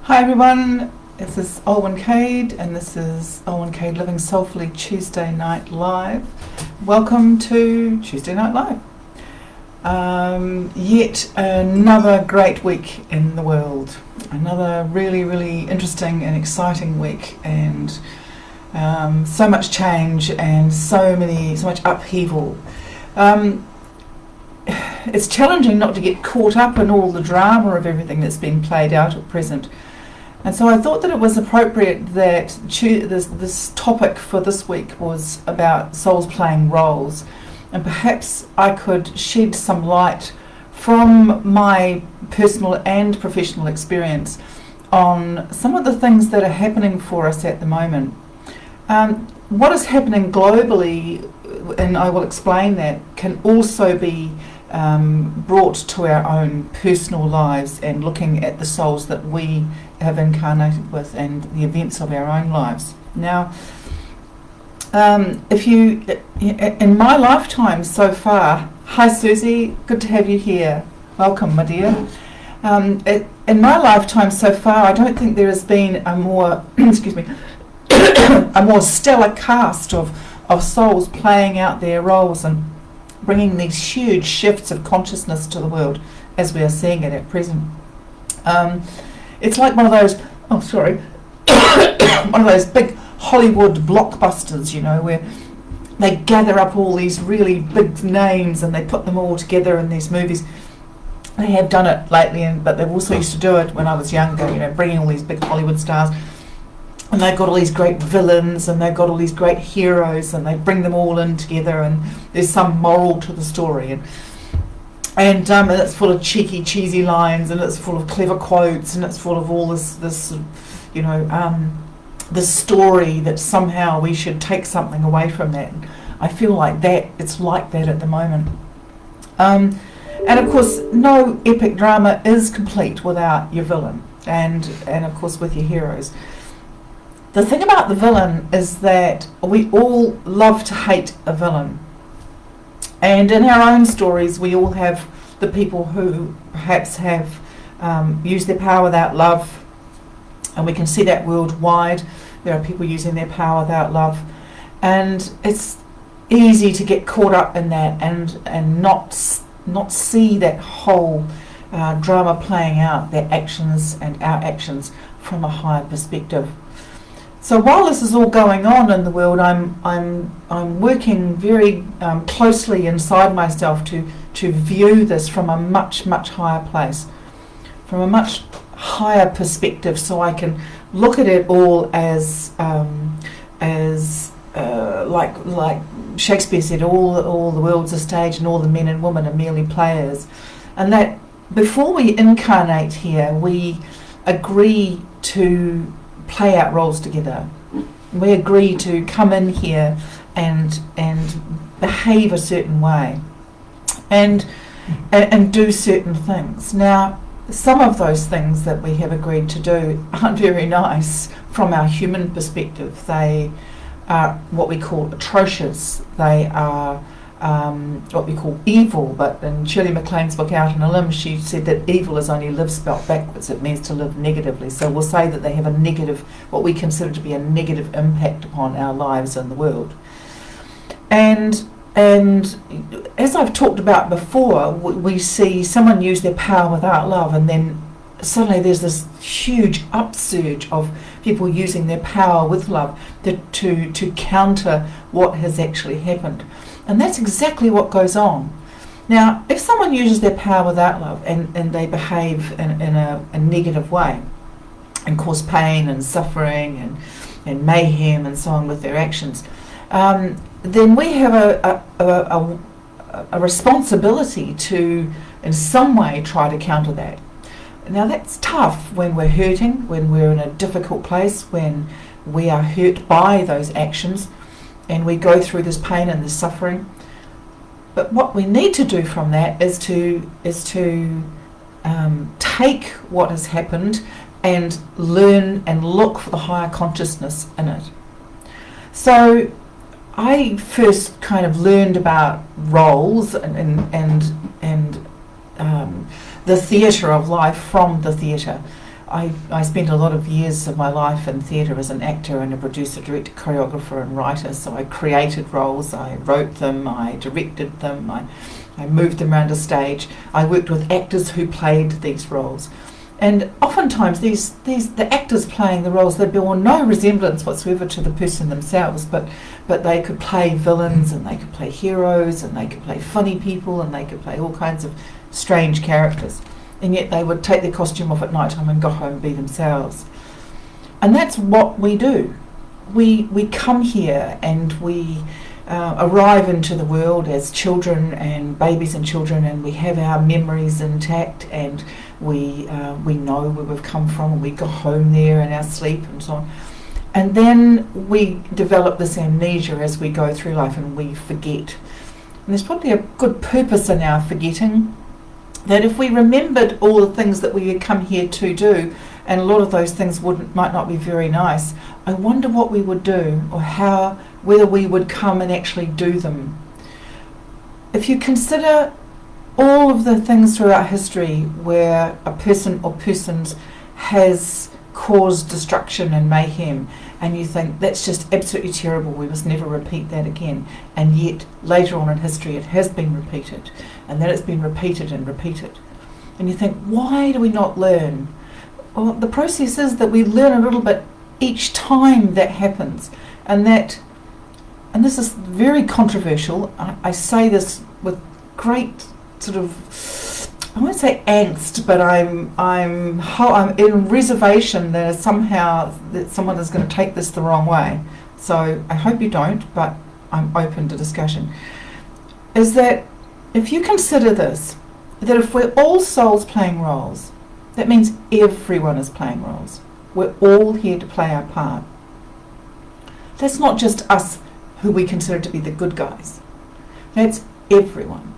Hi everyone, this is Olwen Cade and this is Olwen Cade Living Soulfully Tuesday Night Live. Welcome to Tuesday Night Live. Yet another great week in the world. Another really interesting and exciting week, and so much change and so much upheaval. It's challenging not to get caught up in all the drama of everything that's been played out at present. And so I thought that it was appropriate that this topic for this week was about souls playing roles, and perhaps I could shed some light from my personal and professional experience on some of the things that are happening for us at the moment. What is happening globally, and I will explain that, can also be brought to our own personal lives, and looking at the souls that we have incarnated with and the events of our own lives. Now, in my lifetime so far, hi Susie, good to have you here. Welcome, my dear. In my lifetime so far, I don't think there has been a more, a more stellar cast of souls playing out their roles and bringing these huge shifts of consciousness to the world as we are seeing it at present. It's like one of those, one of those big Hollywood blockbusters, you know, where they gather up all these really big names and they put them all together in these movies. They have done it lately, but they've also used to do it when I was younger, you know, bringing all these big Hollywood stars. And they've got all these great villains and they've got all these great heroes, and they bring them all in together, and there's some moral to the story. And it's full of cheeky, cheesy lines, and it's full of clever quotes, and it's full of all this story that somehow we should take something away from that. I feel like that, it's like that at the moment. And of course, no epic drama is complete without your villain, and of course with your heroes. The thing about the villain is that we all love to hate a villain. And in our own stories, we all have the people who perhaps have used their power without love, and we can see that worldwide. There are people using their power without love, and it's easy to get caught up in that and not see that whole drama playing out, their actions and our actions from a higher perspective. So while this is all going on in the world, I'm working very closely inside myself to view this from a much higher place, from a much higher perspective, so I can look at it all as like Shakespeare said, all the world's a stage and all the men and women are merely players, and that before we incarnate here, we agree to play out roles together. We agree to come in here and behave a certain way and do certain things. Now, some of those things that we have agreed to do aren't very nice from our human perspective. They are what we call atrocious. They are what we call evil, but in Shirley MacLaine's book Out on a Limb, she said that evil is only live spelt backwards. It means to live negatively. So we'll say that they have a negative, what we consider to be a negative impact upon our lives in the world. And as I've talked about before, we see someone use their power without love, and then suddenly there's this huge upsurge of people using their power with love to counter what has actually happened. And that's exactly what goes on. Now, if someone uses their power without love and they behave in a negative way and cause pain and suffering and mayhem and so on with their actions, then we have a responsibility to, in some way, try to counter that. Now, that's tough when we're hurting, when we're in a difficult place, when we are hurt by those actions, and we go through this pain and this suffering. But what we need to do from that is to take what has happened and learn and look for the higher consciousness in it. So I first kind of learned about roles and the theatre of life from the theatre. I spent a lot of years of my life in theatre as an actor and a producer, director, choreographer and writer. So I created roles, I wrote them, I directed them, I moved them around a stage. I worked with actors who played these roles. And oftentimes the actors playing the roles, they bore no resemblance whatsoever to the person themselves, but they could play villains and they could play heroes and they could play funny people and they could play all kinds of strange characters. And yet they would take their costume off at night time and go home and be themselves. And that's what we do. We come here and we arrive into the world as children and babies and children, and we have our memories intact, and we know where we've come from, and we go home there in our sleep and so on. And then we develop this amnesia as we go through life and we forget. And there's probably a good purpose in our forgetting, that if we remembered all the things that we had come here to do, and a lot of those things might not be very nice, I wonder what we would do, or whether we would come and actually do them. If you consider all of the things throughout history where a person or persons has caused destruction and mayhem, and you think that's just absolutely terrible, we must never repeat that again, and yet later on in history it has been repeated, and then it's been repeated and repeated, and you think, why do we not learn? Well, the process is that we learn a little bit each time that happens, and this is very controversial. I say this with great sort of, I won't say angst, but I'm in reservation that somehow that someone is going to take this the wrong way. So I hope you don't, but I'm open to discussion. Is that if you consider this, that if we're all souls playing roles, that means everyone is playing roles. We're all here to play our part. That's not just us who we consider to be the good guys. That's everyone.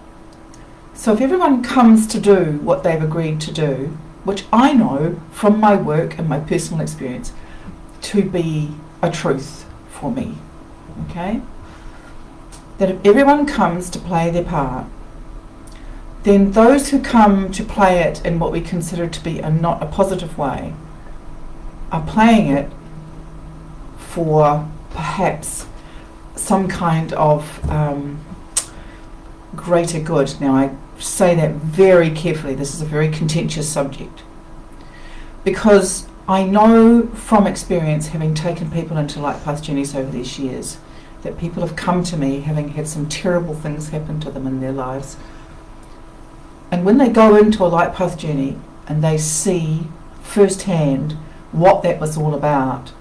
So if everyone comes to do what they've agreed to do, which I know from my work and my personal experience to be a truth for me, okay? That if everyone comes to play their part, then those who come to play it in what we consider to be not a positive way are playing it for perhaps some kind of greater good. Now I say that very carefully. This is a very contentious subject, because I know from experience, having taken people into light path journeys over these years, that people have come to me having had some terrible things happen to them in their lives, and when they go into a light path journey and they see firsthand what that was all about,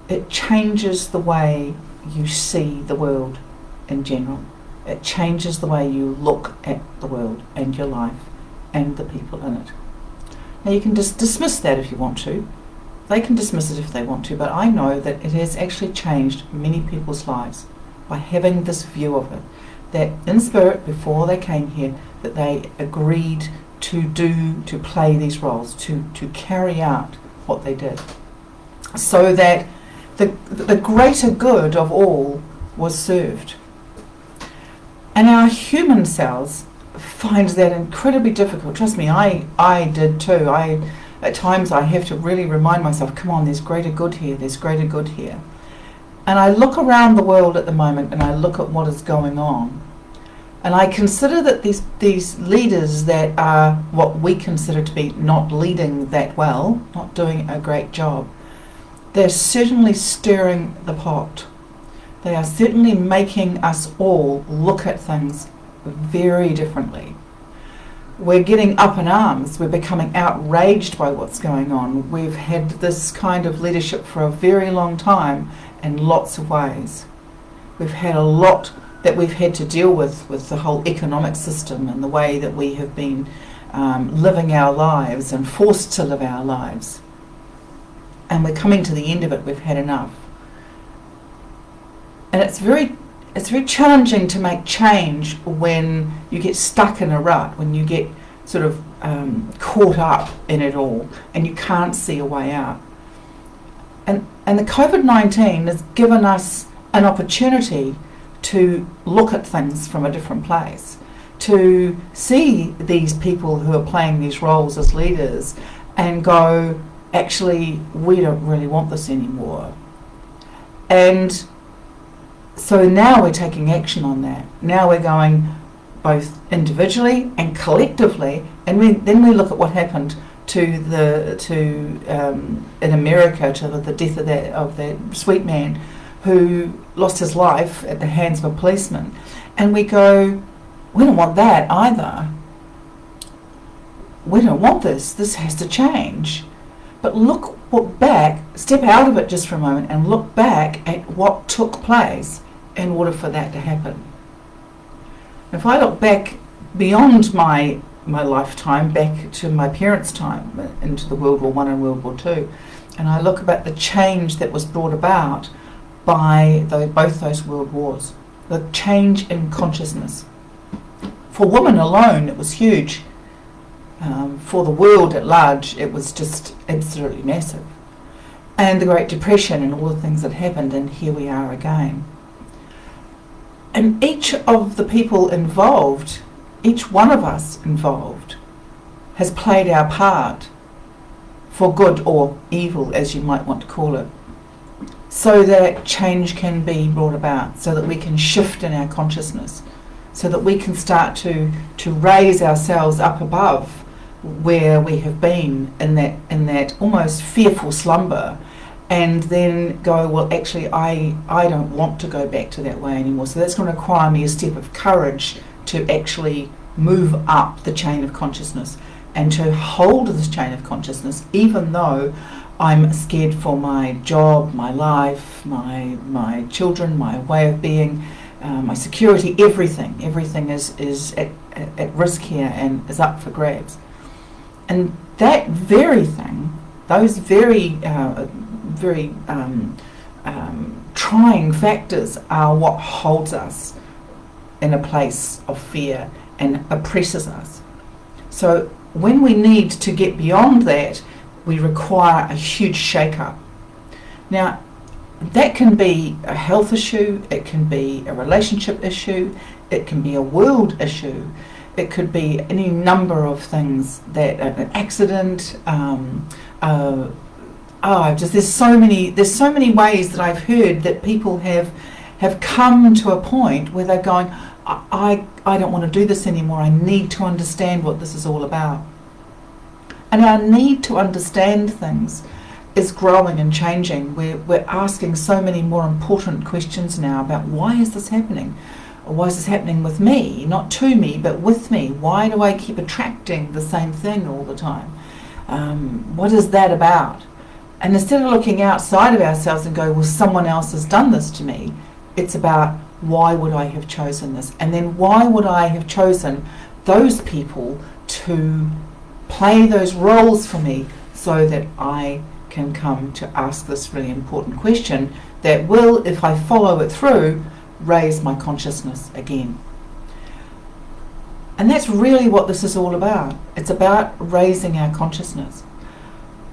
it changes the way you see the world in general. It changes the way you look at the world and your life and the people in it. Now you can just dismiss that if you want to. They can dismiss it if they want to, but I know that it has actually changed many people's lives by having this view of it. That in spirit, before they came here, that they agreed to play these roles, to carry out what they did, so that the greater good of all was served. And our human selves find that incredibly difficult. Trust me, I did too. At times I have to really remind myself, come on, there's greater good here, there's greater good here. And I look around the world at the moment and I look at what is going on. And I consider that these leaders that are what we consider to be not leading that well, not doing a great job, they're certainly stirring the pot. They are certainly making us all look at things very differently. We're getting up in arms. We're becoming outraged by what's going on. We've had this kind of leadership for a very long time in lots of ways. We've had a lot that we've had to deal with the whole economic system and the way that we have been living our lives and forced to live our lives. And we're coming to the end of it. We've had enough. And it's very challenging to make change when you get stuck in a rut, when you get sort of caught up in it all and you can't see a way out. And the COVID-19 has given us an opportunity to look at things from a different place, to see these people who are playing these roles as leaders and go, actually, we don't really want this anymore. And so now we're taking action on that. Now we're going both individually and collectively, and then we look at what happened in America to the death of that sweet man who lost his life at the hands of a policeman, and we go, we don't want that either. We don't want this. This has to change. But look back, step out of it just for a moment and look back at what took place in order for that to happen. If I look back beyond my lifetime, back to my parents' time, into the World War I and World War II, and I look about the change that was brought about by both those world wars, the change in consciousness. For women alone, it was huge. For the world at large, it was just absolutely massive. And the Great Depression and all the things that happened, and here we are again. And each of the people involved, each one of us involved, has played our part, for good or evil, as you might want to call it, so that change can be brought about, so that we can shift in our consciousness, so that we can start to raise ourselves up above where we have been in that almost fearful slumber, and then go, well, actually, I don't want to go back to that way anymore. So that's going to require me a step of courage to actually move up the chain of consciousness and to hold this chain of consciousness, even though I'm scared for my job, my life, my children, my way of being, my security, everything. Everything is at risk here and is up for grabs. And that very thing, those very trying factors are what holds us in a place of fear and oppresses us. So when we need to get beyond that, we require a huge shake-up. Now, that can be a health issue, it can be a relationship issue, it can be a world issue, it could be any number of things, that an accident, there's so many ways that I've heard that people have come to a point where they're going, I don't want to do this anymore, I need to understand what this is all about. And our need to understand things is growing and changing. We're asking so many more important questions now about why is this happening? Or why is this happening with me? Not to me, but with me. Why do I keep attracting the same thing all the time? What is that about? And instead of looking outside of ourselves and go, well, someone else has done this to me, it's about why would I have chosen this? And then why would I have chosen those people to play those roles for me so that I can come to ask this really important question that will, if I follow it through, raise my consciousness again. And that's really what this is all about. It's about raising our consciousness.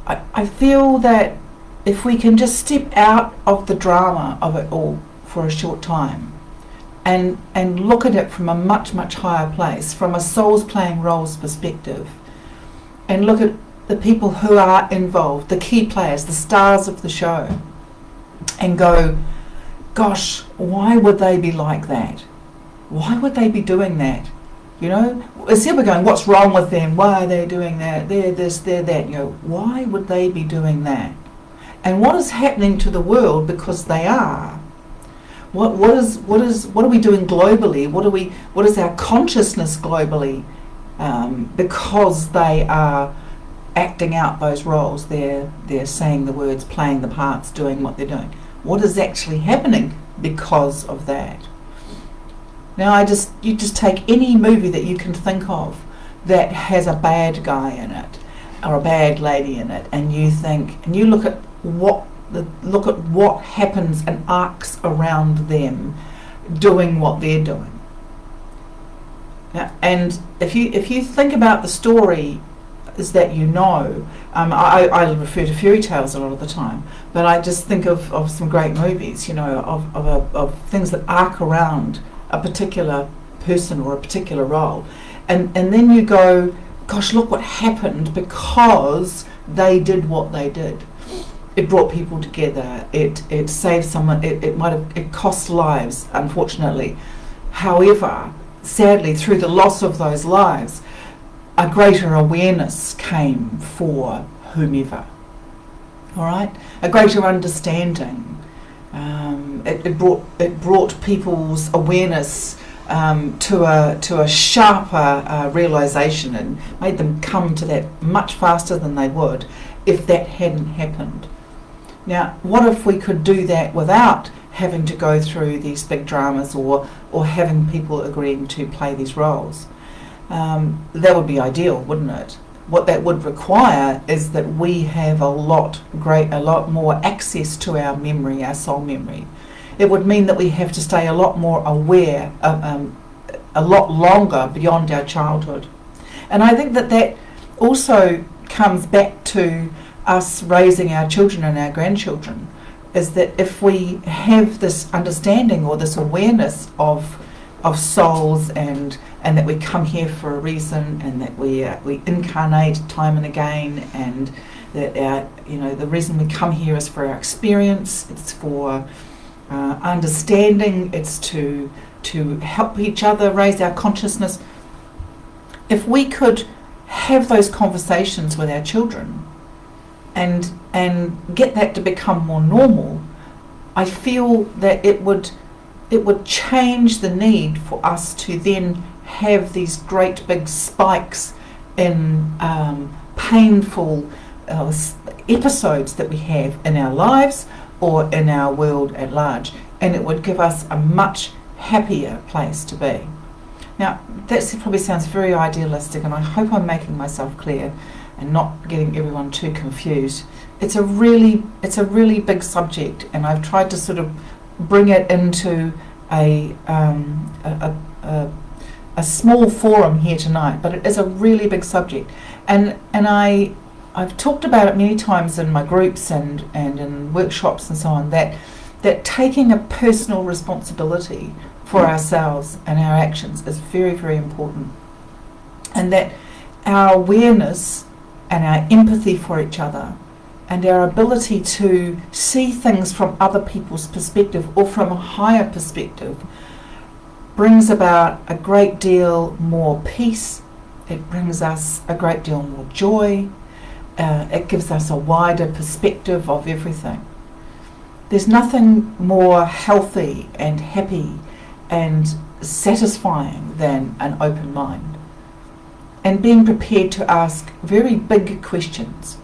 I feel that if we can just step out of the drama of it all for a short time and look at it from a much, much higher place, from a souls playing roles perspective, and look at the people who are involved, the key players, the stars of the show, and go, gosh, why would they be like that? Why would they be doing that? You know, instead we're going, what's wrong with them? Why are they doing that? They're this, they're that. You know, why would they be doing that? And what is happening to the world because they are? What are we doing globally? What is our consciousness globally? Because they are acting out those roles. They're saying the words, playing the parts, doing what they're doing. What is actually happening because of that? Now, you just take any movie that you can think of that has a bad guy in it or a bad lady in it, and you think, and you look at what happens and arcs around them doing what they're doing. Now, and if you think about the story is that I refer to fairy tales a lot of the time, but I just think of some great movies, of things that arc around a particular person or a particular role, and then you go, gosh, look what happened because they did what they did. It brought people together. It saved someone. It cost lives, unfortunately. However, sadly, through the loss of those lives, a greater awareness came for whomever. All right, a greater understanding. It brought people's awareness to a sharper realization, and made them come to that much faster than they would if that hadn't happened. Now, what if we could do that without having to go through these big dramas or having people agreeing to play these roles? That would be ideal, wouldn't it? What that would require is that we have a lot more access to our memory, our soul memory. It would mean that we have to stay a lot more aware, a lot longer beyond our childhood. And I think that also comes back to us raising our children and our grandchildren, is that if we have this understanding or this awareness of souls and that we come here for a reason, and that we incarnate time and again, and that the reason we come here is for our experience, it's for understanding, it's to help each other raise our consciousness. If we could have those conversations with our children and get that to become more normal, I feel that it would change the need for us to then have these great big spikes in painful episodes that we have in our lives or in our world at large, and it would give us a much happier place to be. Now, that probably sounds very idealistic, and I hope I'm making myself clear and not getting everyone too confused. It's a really big subject, and I've tried to sort of bring it into a small forum here tonight, but it is a really big subject, and I've talked about it many times in my groups and in workshops and so on, that taking a personal responsibility for ourselves and our actions is very, very important, and that our awareness and our empathy for each other and our ability to see things from other people's perspective or from a higher perspective brings about a great deal more peace. It brings us a great deal more joy. It gives us a wider perspective of everything. There's nothing more healthy and happy and satisfying than an open mind, and being prepared to ask very big questions.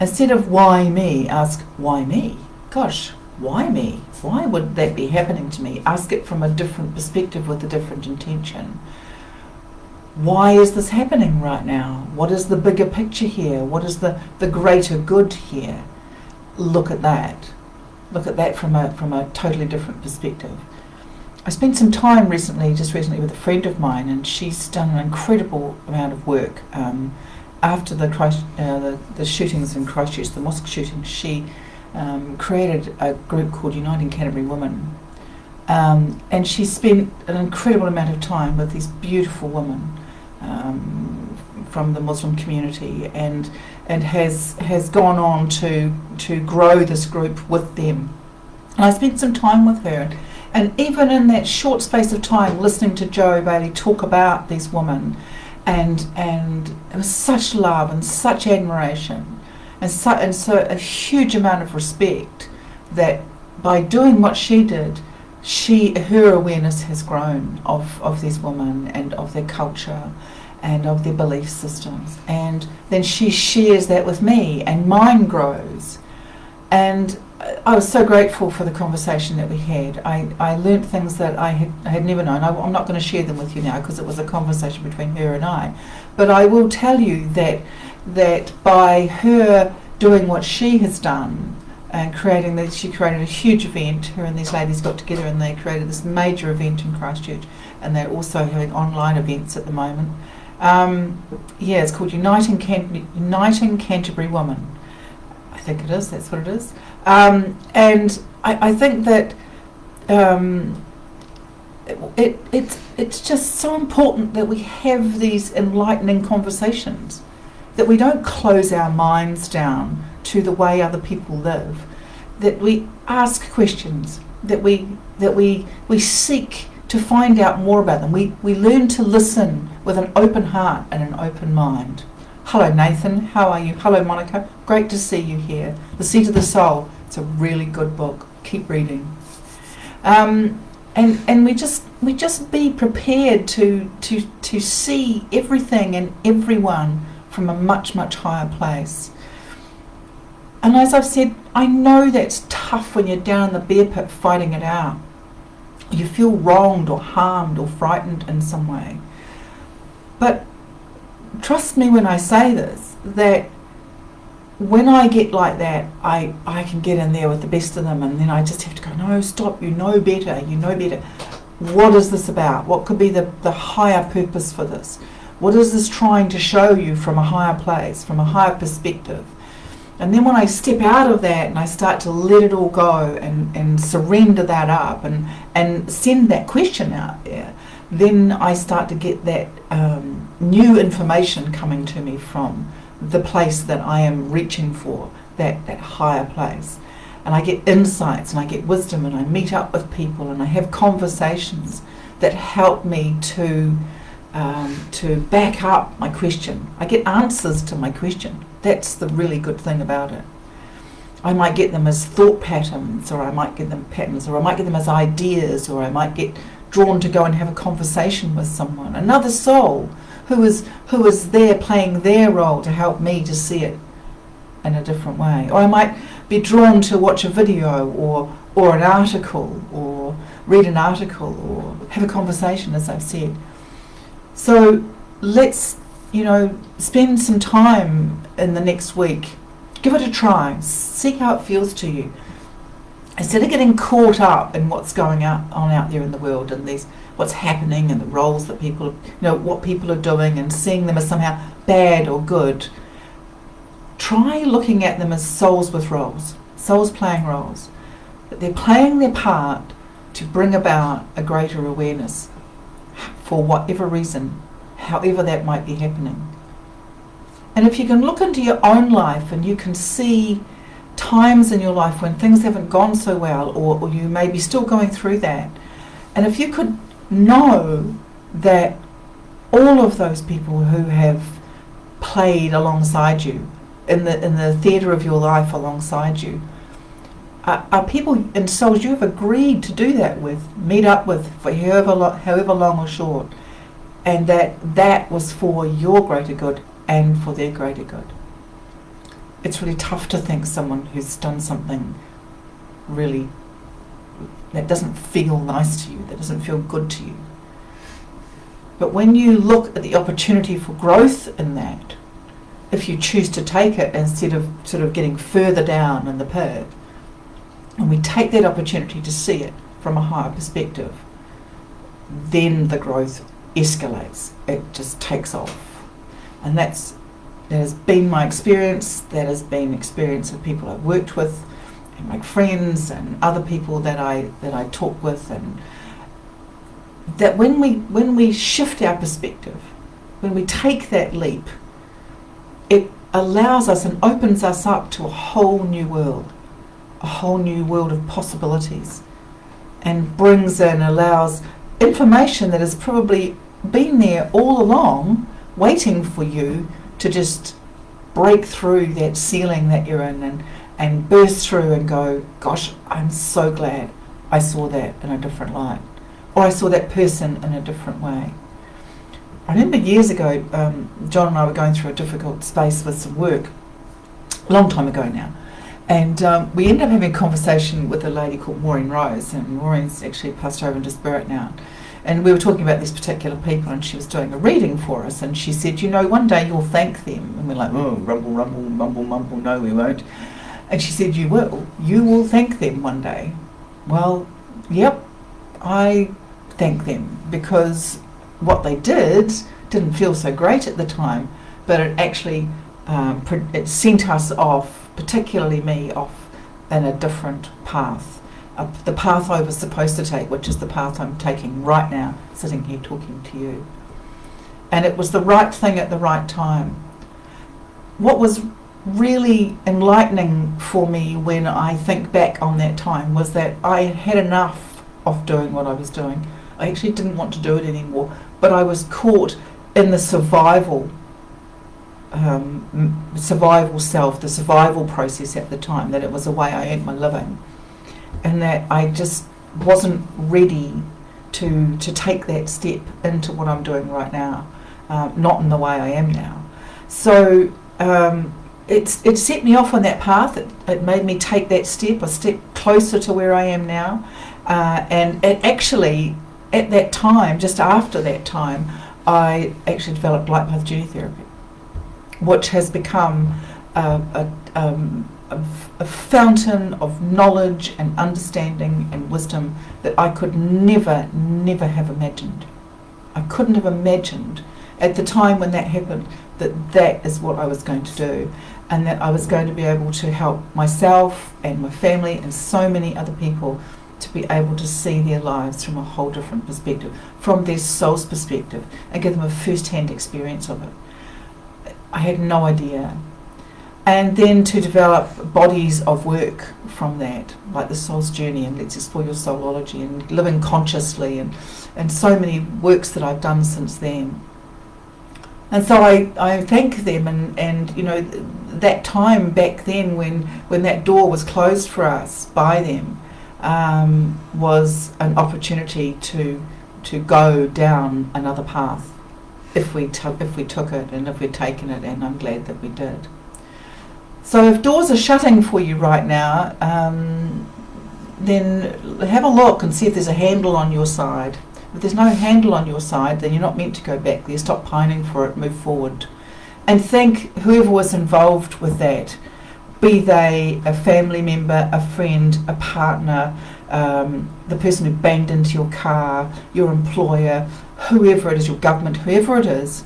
Instead of why me, ask why me? Gosh, why me? Why would that be happening to me? Ask it from a different perspective with a different intention. Why is this happening right now? What is the bigger picture here? What is the greater good here? Look at that. Look at that from a totally different perspective. I spent some time recently with a friend of mine, and she's done an incredible amount of work. After the shootings in Christchurch, the mosque shootings, she created a group called Uniting Canterbury Women, and she spent an incredible amount of time with these beautiful women from the Muslim community, and has gone on to grow this group with them. And I spent some time with her, and even in that short space of time, listening to Joe Bailey talk about these women, and it was such love and such admiration, and so a huge amount of respect, that by doing what she did, her awareness has grown of these women and of their culture and of their belief systems, and then she shares that with me, and mine grows. And I was so grateful for the conversation that we had. I learnt things that I had never known. I'm not going to share them with you now because it was a conversation between her and I, but I will tell you that by her doing what she has done and she created a huge event. Her and these ladies got together and they created this major event in Christchurch, and they're also having online events at the moment. It's called Uniting Canterbury Women. I think it is, that's what it is. And I think that it's just so important that we have these enlightening conversations, that we don't close our minds down to the way other people live, that we ask questions, that we seek to find out more about them. We learn to listen with an open heart and an open mind. Hello Nathan, how are you? Hello Monica, great to see you here. The Seat of the Soul, it's a really good book. Keep reading. And we just be prepared to see everything and everyone from a much, much higher place. And as I've said, I know that's tough when you're down in the bear pit fighting it out. You feel wronged or harmed or frightened in some way. But trust me when I say this, that when I get like that, I can get in there with the best of them, and then I just have to go, no, stop, you know better. What is this about? What could be the higher purpose for this? What is this trying to show you from a higher place, from a higher perspective? And then when I step out of that and I start to let it all go and surrender that up and send that question out there, then I start to get that new information coming to me from the place that I am reaching for, that higher place. And I get insights and I get wisdom, and I meet up with people and I have conversations that help me to back up my question. I get answers to my question. That's the really good thing about it. I might get them as thought patterns, or I might get them patterns, or I might get them as ideas, or I might get drawn to go and have a conversation with someone, another soul who is there playing their role to help me to see it in a different way. Or I might be drawn to watch a video or an article, or read an article, or have a conversation, as I've said. So let's, spend some time in the next week. Give it a try. See how it feels to you. Instead of getting caught up in what's going on out there in the world, and what's happening and the roles that people, what people are doing, and seeing them as somehow bad or good, try looking at them as souls with roles, souls playing roles. That they're playing their part to bring about a greater awareness for whatever reason, however that might be happening. And if you can look into your own life and you can see times in your life when things haven't gone so well, or you may be still going through that, and if you could know that all of those people who have played alongside you in the theatre of your life alongside you are people and souls you have agreed to do that with, meet up with for however long or short, and that was for your greater good and for their greater good. It's really tough to think someone who's done something really that doesn't feel nice to you, that doesn't feel good to you. But when you look at the opportunity for growth in that, if you choose to take it instead of sort of getting further down in the pit, and we take that opportunity to see it from a higher perspective, then the growth escalates. It just takes off. And that has been my experience. That has been experience of people I've worked with, and my friends and other people that I talk with, and that when we shift our perspective, when we take that leap, it allows us and opens us up to a whole new world of possibilities, and brings in, allows information that has probably been there all along, waiting for you to just break through that ceiling that you're in and burst through and go, gosh, I'm so glad I saw that in a different light, or I saw that person in a different way. I remember years ago, John and I were going through a difficult space with some work, a long time ago now, and we ended up having a conversation with a lady called Maureen Rose, and Maureen's actually passed over into spirit now. And we were talking about these particular people, and she was doing a reading for us, and she said, one day you'll thank them. And we're like, oh, rumble, rumble, mumble, mumble, no, we won't. And she said, you will thank them one day. Well, yep, I thank them, because what they didn't feel so great at the time, but it actually it sent us off, particularly me, off in a different path. The path I was supposed to take, which is the path I'm taking right now, sitting here talking to you. And it was the right thing at the right time. what was really enlightening for me when I think back on that time was that I had enough of doing what I was doing. I actually didn't want to do it anymore, but I was caught in the survival self, the survival process at the time, that it was the way I earned my living, and that I just wasn't ready to take that step into what I'm doing right now, not in the way I am now. So it set me off on that path. It made me take that step, a step closer to where I am now, and it actually, at that time, just after that time, I actually developed light path gene therapy, which has become a fountain of knowledge and understanding and wisdom that I could never have imagined. I couldn't have imagined at the time when that happened that is what I was going to do, and that I was going to be able to help myself and my family and so many other people to be able to see their lives from a whole different perspective, from their soul's perspective, and give them a first-hand experience of it. I had no idea. And then to develop bodies of work from that, like the Soul's Journey and Let's Explore Your Soulology and Living Consciously, and so many works that I've done since then. And so I thank them, and you know, that time back then when that door was closed for us by them was an opportunity to go down another path if we took it, and if we'd taken it, and I'm glad that we did. So if doors are shutting for you right now, then have a look and see if there's a handle on your side. If there's no handle on your side, then you're not meant to go back there. Stop pining for it, move forward. And thank whoever was involved with that, be they a family member, a friend, a partner, the person who banged into your car, your employer, whoever it is, your government, whoever it is,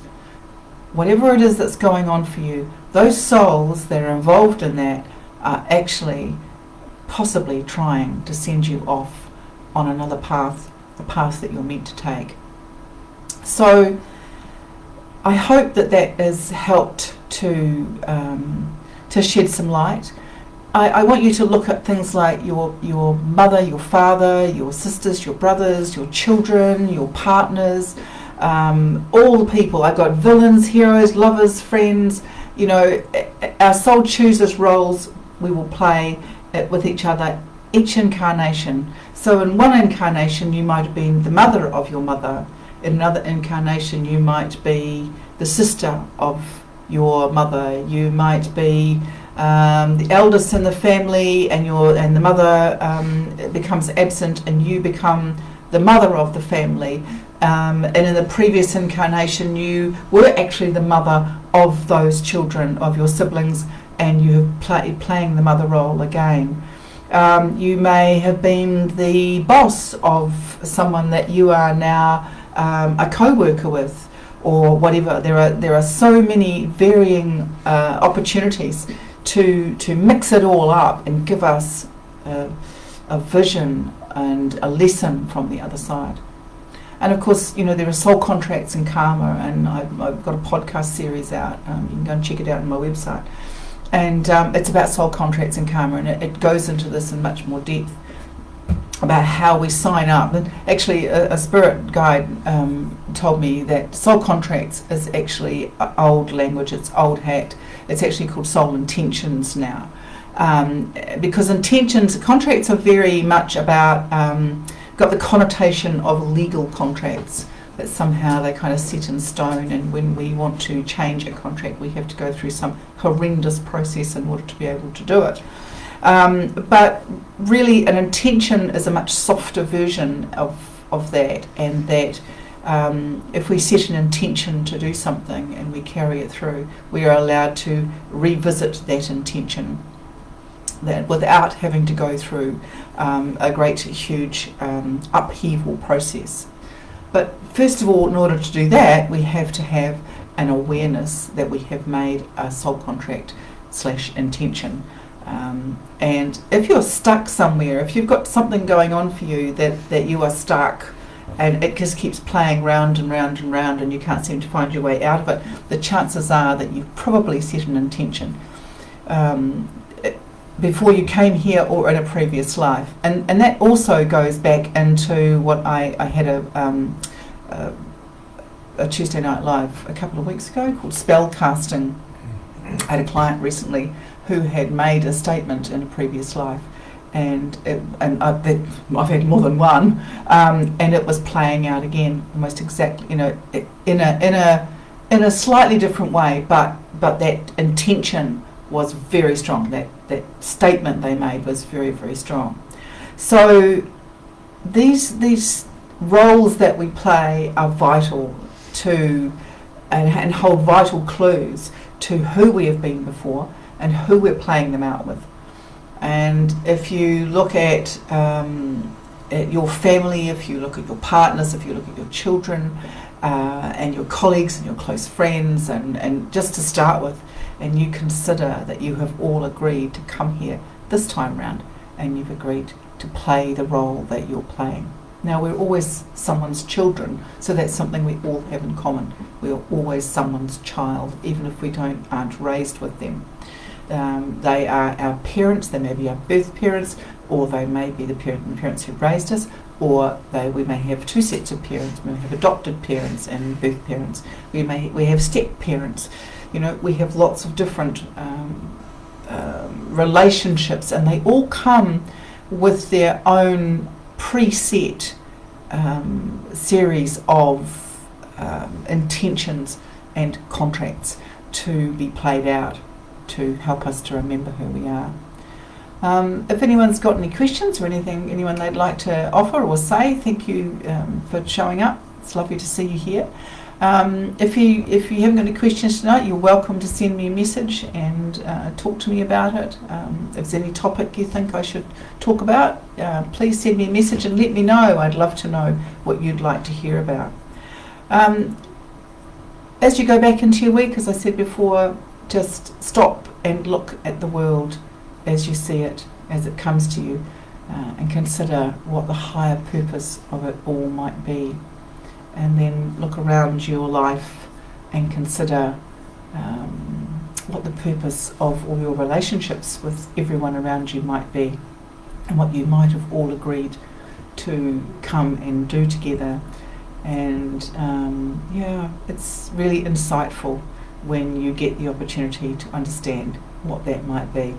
whatever it is that's going on for you, those souls that are involved in that are actually possibly trying to send you off on another path, the path that you're meant to take. So I hope that has helped to shed some light. I want you to look at things like your mother, your father, your sisters, your brothers, your children, your partners, all the people. I've got villains, heroes, lovers, friends. You know, our soul chooses roles we will play with each other each incarnation. So in one incarnation you might have been the mother of your mother. In another incarnation you might be the sister of your mother. You might be the eldest in the family, and the mother becomes absent, and you become the mother of the family. And in the previous incarnation you were actually the mother of those children, of your siblings, and you're playing the mother role again. You may have been the boss of someone that you are now a co-worker with, or whatever. There are so many varying opportunities to mix it all up and give us a vision and a lesson from the other side. And of course, you know, there are soul contracts and karma, and I've got a podcast series out. You can go and check it out on my website. And it's about soul contracts and karma, and it goes into this in much more depth about how we sign up. And actually, a spirit guide told me that soul contracts is actually old language, it's old hat. It's actually called soul intentions now. Because contracts are very much about, got the connotation of legal contracts, that somehow they kind of set in stone, and when we want to change a contract we have to go through some horrendous process in order to be able to do it. But really an intention is a much softer version of that, and that if we set an intention to do something and we carry it through, we are allowed to revisit that intention, that without having to go through a great huge upheaval process. But first of all, in order to do that, we have to have an awareness that we have made a soul contract / intention. And if you're stuck somewhere, if you've got something going on for you that you are stuck, and it just keeps playing round and round and round, and you can't seem to find your way out of it, the chances are that you've probably set an intention before you came here or in a previous life. And that also goes back into what I had a Tuesday Night Live a couple of weeks ago called spell casting. I had a client recently who had made a statement in a previous life, and I've had more than one, and it was playing out again, almost exactly, in a slightly different way, but that intention was very strong. That statement they made was very, very strong. So these roles that we play are vital to and hold vital clues to who we have been before and who we're playing them out with. And if you look at your family, if you look at your partners, if you look at your children and your colleagues and your close friends, and just to start with, and you consider that you have all agreed to come here this time round and you've agreed to play the role that you're playing. Now, we're always someone's children, so that's something we all have in common. We're always someone's child, even if we aren't raised with them. They are our parents, they may be our birth parents, or they may be the parents who raised us, or we may have two sets of parents. We may have adopted parents and birth parents. We have step parents. We have lots of different relationships, and they all come with their own preset series of intentions and contracts to be played out to help us to remember who we are. If anyone's got any questions or anyone they'd like to offer or say, thank you for showing up. It's lovely to see you here. If you haven't got any questions tonight, you're welcome to send me a message and talk to me about it. If there's any topic you think I should talk about, please send me a message and let me know. I'd love to know what you'd like to hear about. As you go back into your week, as I said before, just stop and look at the world as you see it, as it comes to you, and consider what the higher purpose of it all might be. And then look around your life and consider what the purpose of all your relationships with everyone around you might be, and what you might have all agreed to come and do together. And it's really insightful when you get the opportunity to understand what that might be.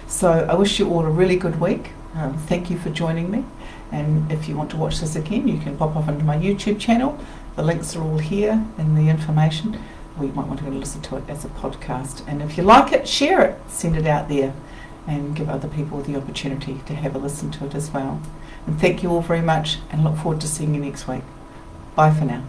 So I wish you all a really good week. Thank you for joining me. And if you want to watch this again, you can pop off into my YouTube channel. The links are all here in the information. Or you might want to go and listen to it as a podcast. And if you like it, share it, send it out there, and give other people the opportunity to have a listen to it as well. And thank you all very much, and look forward to seeing you next week. Bye for now.